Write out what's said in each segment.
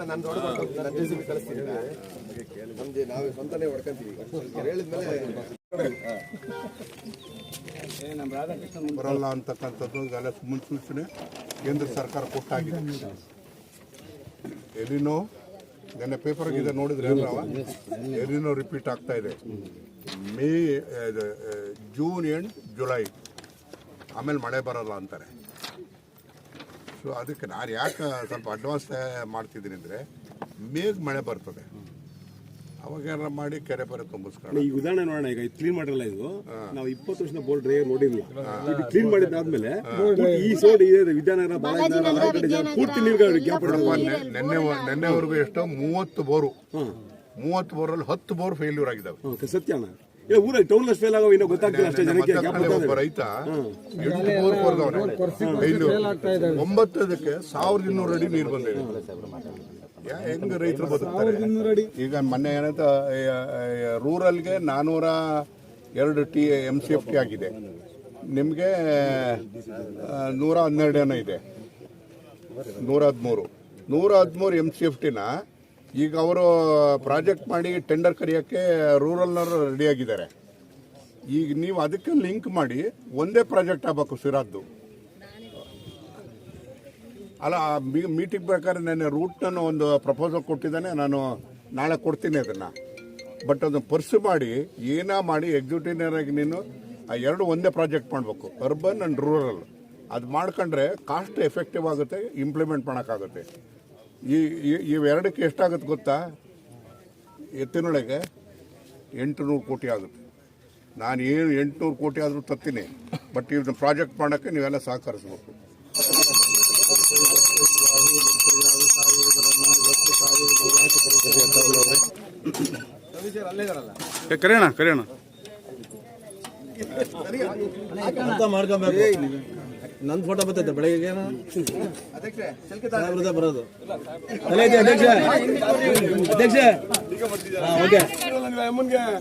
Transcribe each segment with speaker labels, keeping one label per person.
Speaker 1: ನಾನು ಕಳಿಸ್ತೀನಿ ನಮ್ದು ನಾವೇ ಸ್ವಂತನೇ ಹೊಡ್ಕೊಂತೀವಿ
Speaker 2: ಬರಲ್ಲ ಅಂತಕ್ಕಂಥದ್ದು ಈಗಾಗಲೇ ಮುನ್ಸೂಚನೆ ಕೇಂದ್ರ ಸರ್ಕಾರ ಕೊಟ್ಟಾಗಿದೆ. ಎಲ್ಲಿನೋ ನನ್ನ ಪೇಪರ್ಗೆ ಇದೆ ನೋಡಿದ್ರೆ ಎಲ್ಲಿನೋ ರಿಪೀಟ್ ಆಗ್ತಾ ಇದೆ. ಮೇ ಜೂನ್ ಎಂಡ್ ಜುಲೈ ಆಮೇಲೆ ಮಳೆ ಬರಲ್ಲ ಅಂತಾರೆ. ಸೊ ಅದಕ್ಕೆ ನಾನು ಯಾಕೆ ಸ್ವಲ್ಪ ಅಡ್ವಾನ್ಸ್ ಮಾಡ್ತಿದ್ದೀನಿ ಅಂದರೆ ಮೇಘ ಮಳೆ ಬರ್ತದೆ, ಅವಾಗೇನಾರ ಮಾಡಿ ಕೆರೆ ಬರೆ ತುಂಬಿಸ್ಕೊಂಡು.
Speaker 3: ಈಗ ಉದಾಹರಣೆ ನೋಡೋಣ, ಈಗ ಕ್ಲೀನ್ ಮಾಡಿರಲ್ಲ ಇದು, ನಾವು 20 ವರ್ಷದ ಬೋರ್ಡ್ ಡ್ರೈವರ್ ನೋಡಿಲ್ಲ. ಇದು ಕ್ಲೀನ್ ಮಾಡಿದ್ದಾದ್ಮೇಲೆ ಈ ಸೋಡ್ ಇದೆ ವಿದ್ಯಾನಗರ ಪೂರ್ತಿ
Speaker 2: ನೆನ್ನೆವರೆಗೂ ಎಷ್ಟೋ 30 ಬೋರು 30 ಬೋರಲ್ಲಿ 10 ಬೋರ್ ಫೇಲ್ಯೂರ್ ಆಗಿದ್ದಾವೆ.
Speaker 3: ಸತ್ಯನ ಊರಲ್ಲಿ ಟೌನ್ಲೆಸ್ ಫೇಲ್ ಆಗೋ ಇನ್ನೂ ಗೊತ್ತಾಗ್ತಿಲ್ಲ ಅಷ್ಟೇ ಜನಕ್ಕೆ.
Speaker 2: ಒಬ್ಬ ರೈತ 8 ಬೋರ್ ಕೊರ್ದವನೆ, 9ಕ್ಕೆ 1200 ಅಡಿ ನೀರು ಬಂದಿದೆ. ಹೆಂಗ್ ರೈತರು ಬದುಕ್ತಾರೆ? ಈಗ ಮೊನ್ನೆ ಏನಂತ ರೂರಲ್ಗೆ 402 MCFT ಆಗಿದೆ, ನಿಮಗೆ 112 ಏನೋ ಇದೆ, 113 MCFTನ ಈಗ ಅವರು ಪ್ರಾಜೆಕ್ಟ್ ಮಾಡಿ ಟೆಂಡರ್ ಕರೆಯೋಕ್ಕೆ ರೂರಲ್ನವರು ರೆಡಿಯಾಗಿದ್ದಾರೆ. ಈಗ ನೀವು ಅದಕ್ಕೆ ಲಿಂಕ್ ಮಾಡಿ ಒಂದೇ ಪ್ರಾಜೆಕ್ಟ್ ಆಗಬೇಕು ಸಿರಾದ್ದು. ಅಲ್ಲ, ಮೀಟಿಂಗ್ ಬೇಕಾದ್ರೆ ನಾನು ರೂಟ್ನ ಒಂದು ಪ್ರಪೋಸಲ್ ಕೊಟ್ಟಿದ್ದಾನೆ, ನಾನು ನಾಳೆ ಕೊಡ್ತೀನಿ ಅದನ್ನು. ಬಟ್ ಅದನ್ನು ಪರ್ಸು ಮಾಡಿ ಮಾಡಿ ಎಕ್ಸಿಕ್ಯೂಟಿವ್ನಾಗಿ ನೀನು ಆ ಎರಡು ಒಂದೇ ಪ್ರಾಜೆಕ್ಟ್ ಮಾಡಬೇಕು, ಅರ್ಬನ್ ಆ್ಯಂಡ್ ರೂರಲ್. ಅದು ಮಾಡ್ಕೊಂಡ್ರೆ ಕಾಸ್ಟ್ ಎಫೆಕ್ಟಿವ್ ಆಗುತ್ತೆ, ಇಂಪ್ಲಿಮೆಂಟ್ ಮಾಡೋಕ್ಕಾಗುತ್ತೆ. ಇವೆರಡಕ್ಕೆ ಎಷ್ಟಾಗುತ್ತೆ ಗೊತ್ತಾ? ಎತ್ತಿನೊಳಗೆ 800 ಕೋಟಿ ಆಗುತ್ತೆ. ನಾನು 800 ಕೋಟಿ ಆದರೂ ತತ್ತೀನಿ, ಬಟ್ ಇದನ್ನ ಪ್ರಾಜೆಕ್ಟ್ ಮಾಡೋಕ್ಕೆ ನೀವೆಲ್ಲ ಸಹಕರಿಸ್ಬೇಕು.
Speaker 3: ಕರೆಯೋಣ
Speaker 1: ನನ್ನ ಫೋಟೋ ಬರ್ತೈತೆ ಬೆಳಗ್ಗೆ ಬರೋದು. ಅಧ್ಯಕ್ಷ ಓಕೆ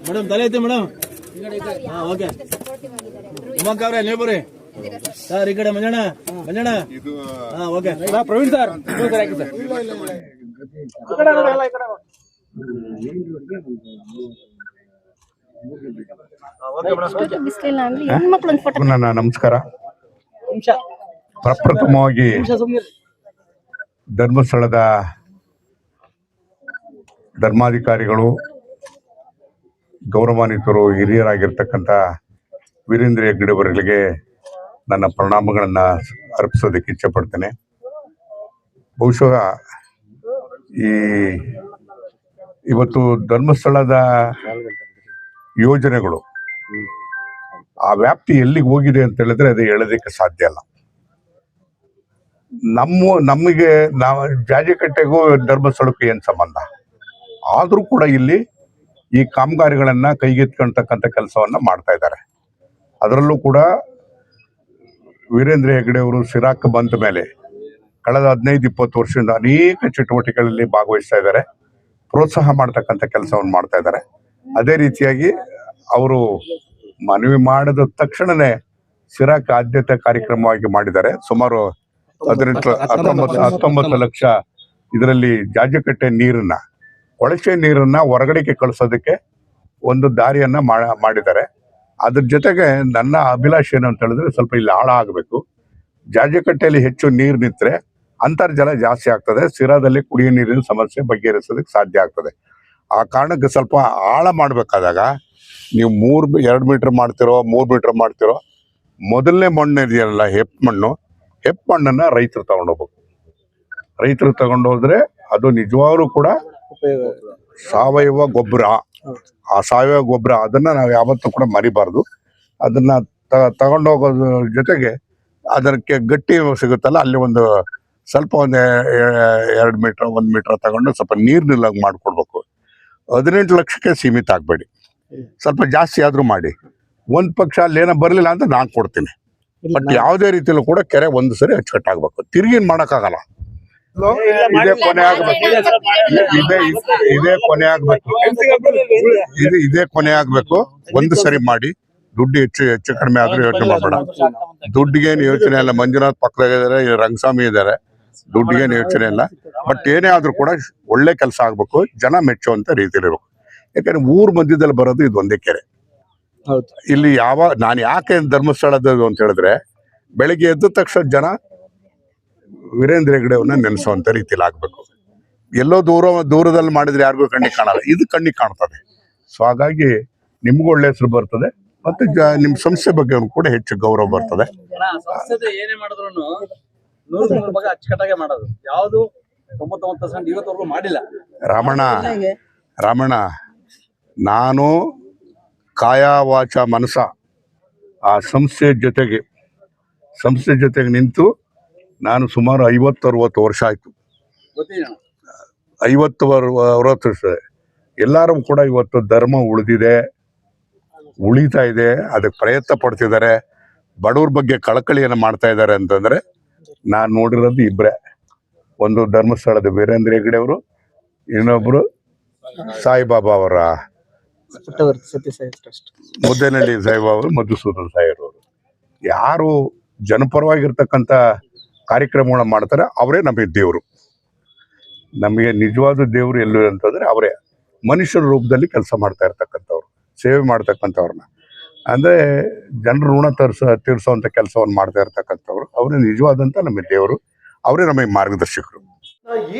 Speaker 1: ಮೇಡಮ್, ತಲೆ ಐತೆ ಮೇಡಮ್. ಓಕೆ ಉಮಾಕ್ ಅವ್ರೆ, ನೀವು ಬರ್ರಿ ಸರ್. ಈ ಕಡೆ ಮಂಜಣ್ಣ. Okay Praveen sir.
Speaker 2: ನಮಸ್ಕಾರ. ಪ್ರಪ್ರಥಮವಾಗಿ ಧರ್ಮಸ್ಥಳದ ಧರ್ಮಾಧಿಕಾರಿಗಳು, ಗೌರವಾನ್ವಿತರು, ಹಿರಿಯರಾಗಿರ್ತಕ್ಕಂಥ ವೀರೇಂದ್ರ ಹೆಗ್ಗಡೆ ಅವರಿಗೆ ನನ್ನ ಪ್ರಣಾಮಗಳನ್ನು ಅರ್ಪಿಸೋದಕ್ಕೆ ಇಚ್ಛೆಪಡ್ತೇನೆ. ಬಹುಶಃ ಇವತ್ತು ಧರ್ಮಸ್ಥಳದ ಯೋಜನೆಗಳು ಆ ವ್ಯಾಪ್ತಿ ಎಲ್ಲಿಗೆ ಹೋಗಿದೆ ಅಂತ ಹೇಳಿದ್ರೆ ಅದು ಹೇಳೋದಕ್ಕೆ ಸಾಧ್ಯ ಇಲ್ಲ. ನಮಗೆ ನಾವು ಜಾಜಿಕಟ್ಟೆಗೂ ಧರ್ಮಸ್ಥಳಕ್ಕೂ ಏನು ಸಂಬಂಧ? ಆದರೂ ಕೂಡ ಇಲ್ಲಿ ಈ ಕಾಮಗಾರಿಗಳನ್ನ ಕೈಗೆತ್ಕೊಳ್ತಕ್ಕಂಥ ಕೆಲಸವನ್ನ ಮಾಡ್ತಾ ಇದ್ದಾರೆ. ಅದರಲ್ಲೂ ಕೂಡ ವೀರೇಂದ್ರ ಹೆಗ್ಗಡೆ ಅವರು ಸಿರಾಕ್ ಬಂದ ಮೇಲೆ ಕಳೆದ 15-20 ವರ್ಷದಿಂದ ಅನೇಕ ಚಟುವಟಿಕೆಗಳಲ್ಲಿ ಭಾಗವಹಿಸ್ತಾ ಇದ್ದಾರೆ, ಪ್ರೋತ್ಸಾಹ ಮಾಡ್ತಕ್ಕಂಥ ಕೆಲಸವನ್ನು ಮಾಡ್ತಾ ಇದ್ದಾರೆ. ಅದೇ ರೀತಿಯಾಗಿ ಅವರು ಮನವಿ ಮಾಡಿದ ತಕ್ಷಣನೇ ಸಿರಾಕ್ ಆದ್ಯತೆ ಕಾರ್ಯಕ್ರಮವಾಗಿ ಮಾಡಿದ್ದಾರೆ. ಸುಮಾರು 19 ಲಕ್ಷ ಇದರಲ್ಲಿ ಜಾಜಕಟ್ಟೆ ನೀರನ್ನ, ಕೊಳಚೆ ನೀರನ್ನ ಹೊರಗಡೆಗೆ ಕಳಿಸೋದಕ್ಕೆ ಒಂದು ದಾರಿಯನ್ನ ಮಾಡಿದ್ದಾರೆ. ಅದ್ರ ಜೊತೆಗೆ ನನ್ನ ಅಭಿಲಾಷೆ ಏನು ಅಂತ ಹೇಳಿದ್ರೆ, ಸ್ವಲ್ಪ ಇಲ್ಲಿ ಆಳ ಆಗಬೇಕು. ಜಾಜಕಟ್ಟೆಯಲ್ಲಿ ಹೆಚ್ಚು ನೀರು ನಿಂತರೆ ಅಂತರ್ಜಲ ಜಾಸ್ತಿ ಆಗ್ತದೆ, ಸಿರಾದಲ್ಲಿ ಕುಡಿಯೋ ನೀರಿನ ಸಮಸ್ಯೆ ಬಗೆಹರಿಸೋದಕ್ಕೆ ಸಾಧ್ಯ ಆಗ್ತದೆ. ಆ ಕಾರಣಕ್ಕೆ ಸ್ವಲ್ಪ ಆಳ ಮಾಡಬೇಕಾದಾಗ ನೀವು 2 ಮೀಟರ್ ಮಾಡ್ತಿರೋ 3 ಮೀಟರ್ ಮಾಡ್ತಿರೋ, ಮೊದಲನೇ ಮಣ್ಣು ಇದೆಯಲ್ಲ ಹೆಪ್ ಮಣ್ಣನ್ನ ರೈತರು ತಗೊಂಡೋಗ್ಬೇಕು. ರೈತರು ತಗೊಂಡೋದ್ರೆ ಅದು ನಿಜವಾಗ್ಲೂ ಕೂಡ ಸಾವಯವ ಗೊಬ್ಬರ. ಆ ಸಾವಯವ ಗೊಬ್ಬರ ಅದನ್ನ ನಾವು ಯಾವತ್ತೂ ಕೂಡ ಮರಿಬಾರ್ದು. ಅದನ್ನ ತಗೊಂಡೋಗೋದ್ರ ಜೊತೆಗೆ ಅದಕ್ಕೆ ಗಟ್ಟಿ ಸಿಗುತ್ತಲ್ಲ, ಅಲ್ಲಿ ಒಂದು ಸ್ವಲ್ಪ 2 ಮೀಟರ್ 1 ಮೀಟರ್ ತಗೊಂಡು ಸ್ವಲ್ಪ ನೀರು ನಿಲ್ಲಂಗೆ ಮಾಡ್ಕೊಡ್ಬೇಕು. 18 ಲಕ್ಷಕ್ಕೆ ಸೀಮಿತ ಆಗಬೇಡಿ, ಸ್ವಲ್ಪ ಜಾಸ್ತಿ ಆದ್ರೂ ಮಾಡಿ. ಒಂದ್ ಪಕ್ಷ ಅಲ್ಲೇನೋ ಬರ್ಲಿಲ್ಲ ಅಂತ ನಾನು ಕೊಡ್ತೀನಿ. ಬಟ್ ಯಾವುದೇ ರೀತಿಯಲ್ಲೂ ಕೂಡ ಕೆರೆ ಒಂದು ಸರಿ ಅಚ್ಚುಕಟ್ಟಾಗಬೇಕು, ತಿರುಗಿ ಮಾಡಕ್ಕಾಗಲ್ಲ. ಇದೇ ಕೊನೆ ಆಗ್ಬೇಕು, ಇದೇ ಕೊನೆ ಆಗ್ಬೇಕು. ಒಂದು ಸರಿ ಮಾಡಿ ದುಡ್ಡು ಹೆಚ್ಚು ಕಡಿಮೆ ಆದ್ರೂ ಯೋಚನೆ ಮಾಡಬೇಡ. ದುಡ್ಡಿಗೇನು ಯೋಚನೆ ಇಲ್ಲ. ಮಂಜುನಾಥ್ ಪಕ್ಕದಾಗಿದ್ದಾರೆ, ರಂಗಸ್ವಾಮಿ ಇದ್ದಾರೆ, ದುಡ್ಡಿಗೇನು ಯೋಚನೆ ಇಲ್ಲ. ಬಟ್ ಏನೇ ಆದ್ರೂ ಕೂಡ ಒಳ್ಳೆ ಕೆಲಸ ಆಗ್ಬೇಕು, ಜನ ಮೆಚ್ಚುವಂತ ರೀತಿಯಲ್ಲಿ ಇರ್ಬೇಕು. ಯಾಕಂದ್ರೆ ಊರ್ ಮಧ್ಯದಲ್ಲಿ ಬರೋದು ಇದು ಒಂದೇ ಕೆರೆ. ಇಲ್ಲಿ ನಾನು ಯಾಕೆ ಧರ್ಮಸ್ಥಳದ ಅಂತ ಹೇಳಿದ್ರೆ, ಬೆಳಿಗ್ಗೆ ಎದ್ದ ತಕ್ಷಣ ಜನ ವೀರೇಂದ್ರ ಹೆಗ್ಗಡೆ ಅವ್ರನ್ನ ನೆನೆಸುವಂತ ರೀತಿಯಲ್ಲಿ ಆಗ್ಬೇಕು. ಎಲ್ಲೋ ದೂರದಲ್ಲಿ ಮಾಡಿದ್ರೆ ಯಾರಿಗೂ ಕಣ್ಣಿಗೆ ಕಾಣಲ್ಲ, ಇದು ಕಣ್ಣಿಗೆ ಕಾಣ್ತದೆ. ಸೊ ಹಾಗಾಗಿ ನಿಮ್ಗೂ ಒಳ್ಳೆ ಹೆಸರು ಬರ್ತದೆ, ಮತ್ತೆ ನಿಮ್ ಸಂಸ್ಥೆ ಬಗ್ಗೆ ಕೂಡ ಹೆಚ್ಚು ಗೌರವ ಬರ್ತದೆ.
Speaker 1: ಏನೇ ಮಾಡಿದ್ರು 100 ಭಾಗ ಅಚ್ಚುಕಟ್ಟಾಗೆ ಮಾಡೋದು, ಯಾವುದು 99% ಇವತ್ತವರೆಗೂ ಮಾಡಿಲ್ಲ.
Speaker 2: ರಾಮಣ್ಣ, ನಾನು ಕಾಯ ವಾಚ ಮನಸ ಆ ಸಂಸ್ಥೆ ಜೊತೆಗೆ ನಿಂತು ನಾನು ಸುಮಾರು 50-60 ವರ್ಷ ಆಯ್ತು. 50-60 ವರ್ಷ. ಎಲ್ಲರೂ ಕೂಡ ಇವತ್ತು ಧರ್ಮ ಉಳಿತಾ ಇದೆ, ಅದಕ್ಕೆ ಪ್ರಯತ್ನ ಪಡ್ತಿದ್ದಾರೆ, ಬಡವ್ರ ಬಗ್ಗೆ ಕಳಕಳಿಯನ್ನು ಮಾಡ್ತಾ ಇದ್ದಾರೆ ಅಂತಂದ್ರೆ ನಾನು ನೋಡಿರೋದು ಇಬ್ಬರೇ. ಒಂದು ಧರ್ಮಸ್ಥಳದ ವೀರೇಂದ್ರ ಹೆಗ್ಗಡೆ ಅವರು, ಇನ್ನೊಬ್ರು ಸಾಯಿಬಾಬಾ ಅವರ ಮುದ್ದೇನಹಳ್ಳಿ ಸಾಯಿಬಾಬಾ ಅವರು, ಮಧುಸೂದನ್ ಸಾಯರ್ ಅವರು. ಯಾರು ಜನಪರವಾಗಿರ್ತಕ್ಕಂಥ ಕಾರ್ಯಕ್ರಮಗಳನ್ನ ಮಾಡ್ತಾರೆ ಅವರೇ ನಮಗೆ ದೇವರು. ನಮಗೆ ನಿಜವಾದ ದೇವರು ಎಲ್ಲೂ ಅಂತಂದ್ರೆ ಅವರೇ. ಮನುಷ್ಯರ ರೂಪದಲ್ಲಿ ಕೆಲಸ ಮಾಡ್ತಾ ಇರ್ತಕ್ಕಂಥವ್ರು, ಸೇವೆ ಮಾಡ್ತಕ್ಕಂಥವ್ರನ್ನ, ಅಂದ್ರೆ ಜನರ ಋಣ ತೀರ್ಸೋವಂಥ ಕೆಲಸವನ್ನು ಮಾಡ್ತಾ ಇರ್ತಕ್ಕಂಥವ್ರು ಅವರೇ ನಿಜವಾದಂತ ನಮಗೆ ದೇವರು, ಅವರೇ ನಮಗೆ ಮಾರ್ಗದರ್ಶಕರು.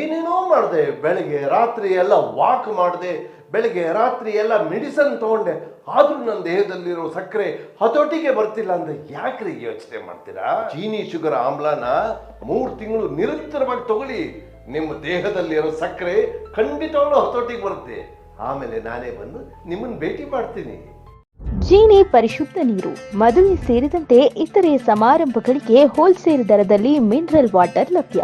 Speaker 4: ಏನೇನೋ ಮಾಡಿದೆ, ಬೆಳಿಗ್ಗೆ ರಾತ್ರಿ ಎಲ್ಲ ವಾಕ್ ಮಾಡಿದೆ, ಬೆಳಿಗ್ಗೆ ರಾತ್ರಿ ಎಲ್ಲ ಮೆಡಿಸನ್ ತಗೊಂಡೆ, ಆದ್ರೂ ನನ್ನ ದೇಹದಲ್ಲಿರೋ ಸಕ್ಕರೆ ಹತೋಟಿಗೆ ಬರ್ತಿಲ್ಲ ಅಂದ್ರೆ ಯಾಕ್ರಿ ಯೋಚನೆ ಮಾಡ್ತೀರಾ? ಚೀನಿ ಶುಗರ್ ಆಮ್ಲನ 3 ತಿಂಗಳು ನಿರಂತರವಾಗಿ ತಗೊಳ್ಳಿ, ನಿಮ್ಮ ದೇಹದಲ್ಲಿರೋ ಸಕ್ಕರೆ ಖಂಡಿತವಾಗ್ಲೂ ಹತೋಟಿಗೆ ಬರುತ್ತೆ. ಆಮೇಲೆ ನಾನೇ ಬಂದು ನಿಮ್ಮನ್ನ ಭೇಟಿ ಮಾಡ್ತೀನಿ.
Speaker 5: ಜೀನಿ ಪರಿಶುದ್ಧ ನೀರು, ಮದುವೆ ಸೇರಿದಂತೆ ಇತರೆ ಸಮಾರಂಭಗಳಿಗೆ ಹೋಲ್ಸೇಲ್ ದರದಲ್ಲಿ ಮಿನರಲ್ ವಾಟರ್ ಲಭ್ಯ.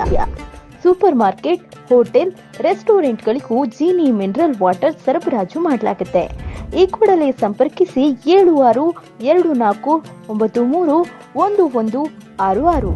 Speaker 5: ಸೂಪರ್ ಮಾರ್ಕೆಟ್, ಹೋಟೆಲ್, ರೆಸ್ಟೋರೆಂಟ್ಗಳಿಗೂ ಜೀನಿ ಮಿನರಲ್ ವಾಟರ್ ಸರಬರಾಜು ಮಾಡಲಾಗುತ್ತೆ. ಈ ಕೂಡಲೇ ಸಂಪರ್ಕಿಸಿ 7624931166.